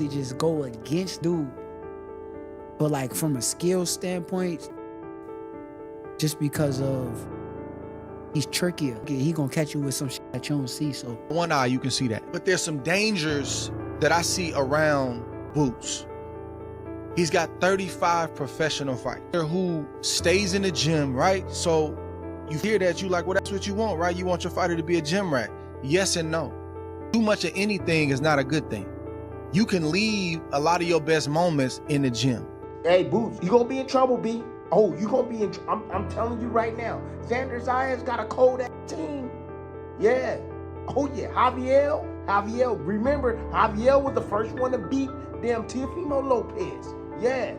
just go against dude. But like from a skill standpoint, just because of he's trickier, he gonna catch you with some shit that you don't see. So one eye, you can see that. But there's some dangers that I see around Boots. He's got 35 professional fights who stays in the gym, right? So you hear that, you like, well, that's what you want, right? You want your fighter to be a gym rat. Yes and no. Too much of anything is not a good thing. You can leave a lot of your best moments in the gym. Hey, Boots, you gonna be in trouble, B. Oh, you gonna be in I'm telling you right now. Xander Zayas got a cold ass team. Yeah. Oh yeah, Javier. Remember, Javier was the first one to beat damn Teofimo Lopez. Yeah.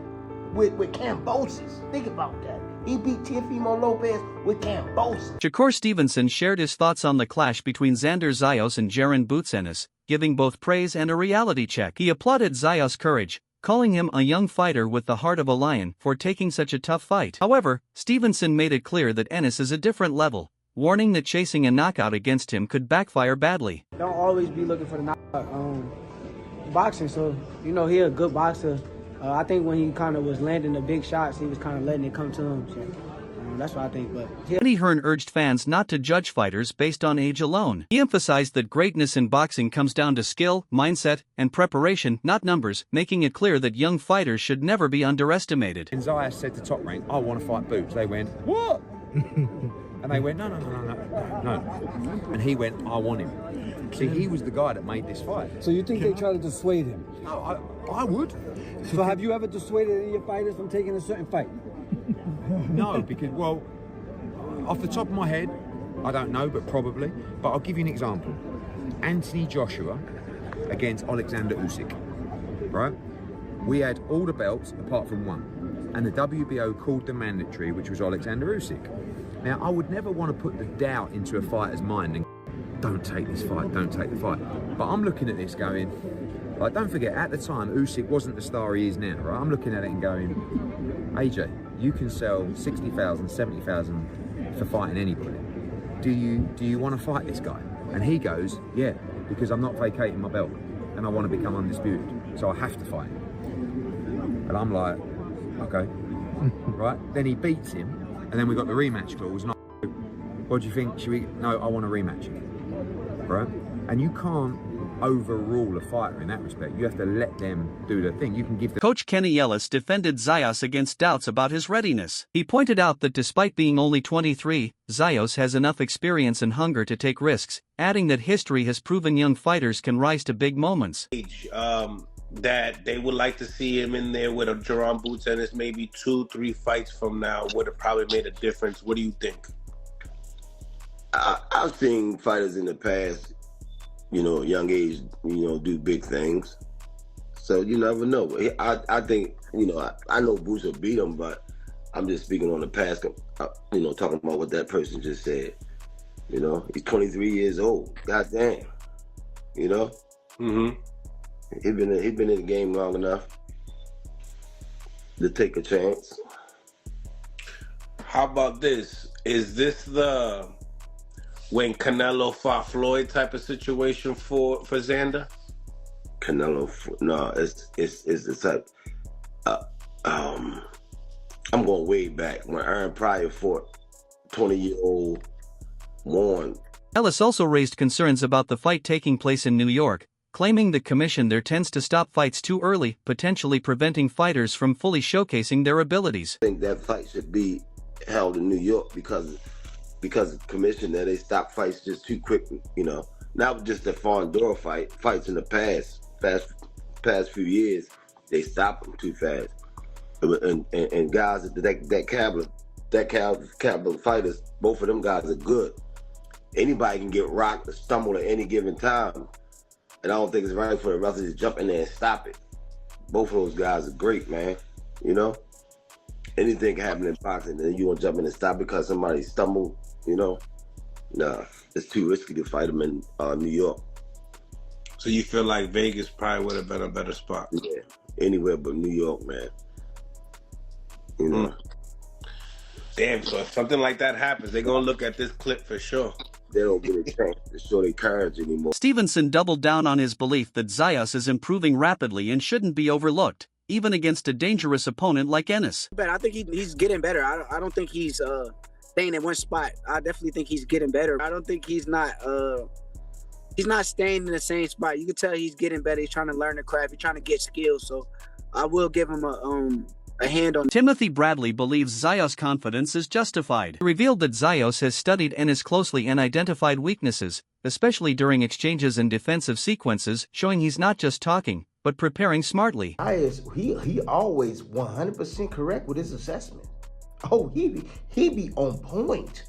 With Cambosis. Think about that. He beat Teofimo Lopez with Cambosis. Shakur Stevenson shared his thoughts on the clash between Xander Zayas and Jaron Ennis, giving both praise and a reality check. He applauded Zayas' courage, calling him a young fighter with the heart of a lion for taking such a tough fight. However, Stevenson made it clear that Ennis is a different level, warning that chasing a knockout against him could backfire badly. Don't always be looking for the knockout boxing, so, you know, he's a good boxer. I think when he kind of was landing the big shots, he was kind of letting it come to him, so that's what I think. But Eddie Hearn urged fans not to judge fighters based on age alone. He emphasized that greatness in boxing comes down to skill, mindset, and preparation, not numbers, making it clear that young fighters should never be underestimated. And Zayas said to Top Rank, I want to fight Boots. They went, what? And they went, no. And he went, I want him. See, he was the guy that made this fight. So you think they try to dissuade him? No, I would. So have you ever dissuaded any of your fighters from taking a certain fight? No, because, well, off the top of my head, I don't know, but probably. But I'll give you an example. Anthony Joshua against Alexander Usyk, right? We had all the belts apart from one. And the WBO called the mandatory, which was Alexander Usyk. Now, I would never want to put the doubt into a fighter's mind and don't take this fight, don't take the fight. But I'm looking at this going, like, don't forget, at the time, Usyk wasn't the star he is now, right? I'm looking at it and going, AJ, you can sell 60,000, 70,000 for fighting anybody. Do you want to fight this guy? And he goes, yeah, because I'm not vacating my belt and I want to become undisputed, so I have to fight him. And I'm like, okay, right? Then he beats him, and then we got the rematch clause. And what do you think? No, I want to rematch him, right? And you can't overrule a fighter in that respect. You have to let them do their thing. You can give the Coach Kenny Ellis defended Zayas against doubts about his readiness. He pointed out that despite being only 23, Zayas has enough experience and hunger to take risks, adding that history has proven young fighters can rise to big moments. That they would like to see him in there with a Jaron Ennis maybe 2-3 fights from now would have probably made a difference. What do you think? I've seen fighters in the past, you know, young age, you know, do big things. So you never know. I think, you know, I know Boots will beat him, but I'm just speaking on the past, you know, talking about what that person just said. You know, he's 23 years old. God damn. You know? Mm-hmm. He's been in the game long enough to take a chance. How about this? Is this the when Canelo fought Floyd type of situation for Xander? Canelo, no, it's the type. I'm going way back when Aaron Pryor fought 20-year-old Warren. Ellis also raised concerns about the fight taking place in New York, claiming the commission there tends to stop fights too early, potentially preventing fighters from fully showcasing their abilities. I think that fight should be held in New York because the commission there, they stop fights just too quick, you know. Not just the Fondor fights in the past few years, they stop them too fast. And guys that caliber fighters, both of them guys are good. Anybody can get rocked or stumble at any given time. And I don't think it's right for the referee to jump in there and stop it. Both of those guys are great, man. You know? Anything can happen in boxing, and you want to jump in and stop because somebody stumbled, you know? Nah, it's too risky to fight them in New York. So you feel like Vegas probably would have been a better spot? Yeah, anywhere but New York, man. You know? Damn, so if something like that happens, they're going to look at this clip for sure. they don't get a chance to show their cards anymore. Stevenson doubled down on his belief that Zayas is improving rapidly and shouldn't be overlooked, even against a dangerous opponent like Ennis. But I think he's getting better. I don't think he's staying in one spot. I definitely think he's getting better. I don't think he's not staying in the same spot. You can tell he's getting better. He's trying to learn the craft. He's trying to get skills. So I will give him a hand on. Timothy Bradley believes Zayas' confidence is justified. He revealed that Zayas has studied Ennis closely and identified weaknesses, especially during exchanges and defensive sequences, showing he's not just talking, but preparing smartly. He always 100% correct with his assessment. Oh, he be on point.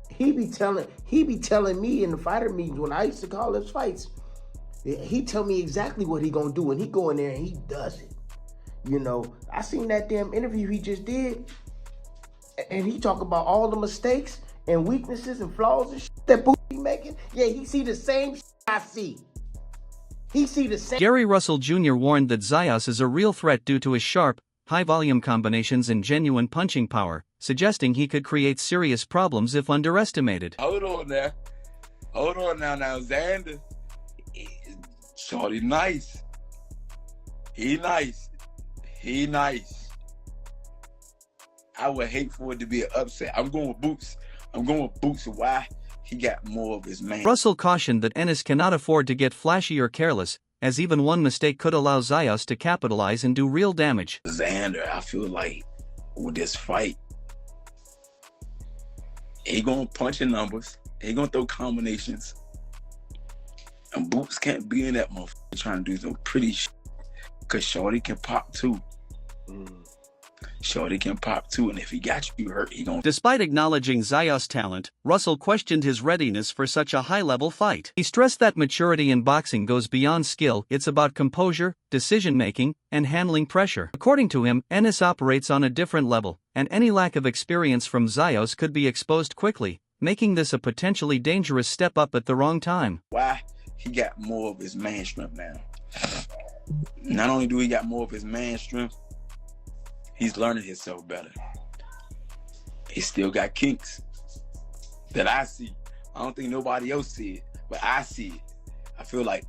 He be telling me in the fighter meetings when I used to call his fights, he tell me exactly what he gonna do, and he go in there and he does it. You know, I seen that damn interview he just did, and he talk about all the mistakes and weaknesses and flaws and shit that Boots be making. Yeah, he see the same shit I see. He see the same. Gary Russell Jr. warned that Zayas is a real threat due to his sharp, high-volume combinations and genuine punching power, suggesting he could create serious problems if underestimated. Hold on now, Xander. Shorty nice. He nice. I would hate for it to be an upset. I'm going with Boots. Why? He got more of his man. Russell cautioned that Ennis cannot afford to get flashy or careless, as even one mistake could allow Zayas to capitalize and do real damage. Xander, I feel like with this fight, he gonna punch in numbers. He gonna throw combinations. And Boots can't be in that motherfucker trying to do some pretty shit. Cause Shorty can pop too. Shorty can pop too, and if he got you hurt, he gon'. Despite acknowledging Zayas' talent, Russell questioned his readiness for such a high-level fight. He stressed that maturity in boxing goes beyond skill. It's about composure, decision-making, and handling pressure. According to him, Ennis operates on a different level, and any lack of experience from Zayas could be exposed quickly, making this a potentially dangerous step up at the wrong time. Why? He got more of his man strength now. Not only do he got more of his man strength, he's learning himself better. He still got kinks that I see. I don't think nobody else see it, but I see it. I feel like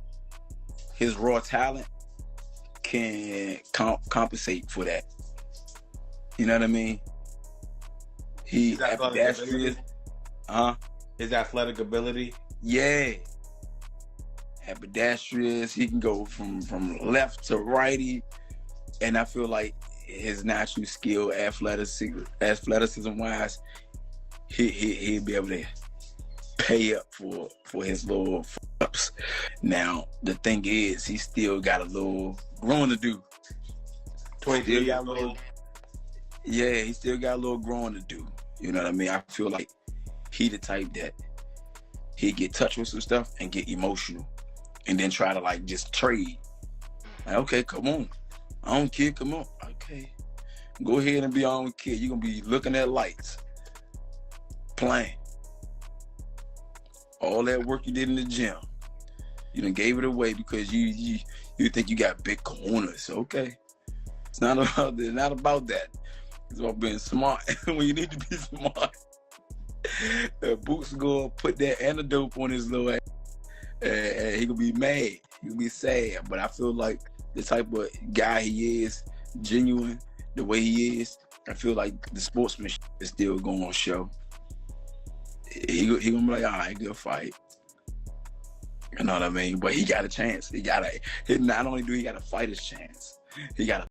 his raw talent can compensate for that. You know what I mean? His ambidextrous. His athletic ability? Yeah. Ambidextrous. He can go from left to righty. And I feel like his natural skill, athleticism wise, he'll be able to pay up for his little ups. Now the thing is, he still got a little growing to do. 23 got a little. Yeah, he still got a little growing to do. You know what I mean? I feel like he the type that he get touched with some stuff and get emotional, and then try to like just trade. Like, okay, come on. I don't care, come on. Okay. Go ahead and be on with kid. You're gonna be looking at lights. Playing. All that work you did in the gym. You done gave it away because you think you got big corners. Okay. It's not about that. It's about being smart when you need to be smart. Boots gonna put that antidote on his little ass. And he gonna be mad. He gonna be sad. But I feel like the type of guy he is, genuine, the way he is, I feel like the sportsmanship is still going to show. He gonna be like, all right, good fight. You know what I mean? But he got a chance. Not only do he got to fight his chance, he got to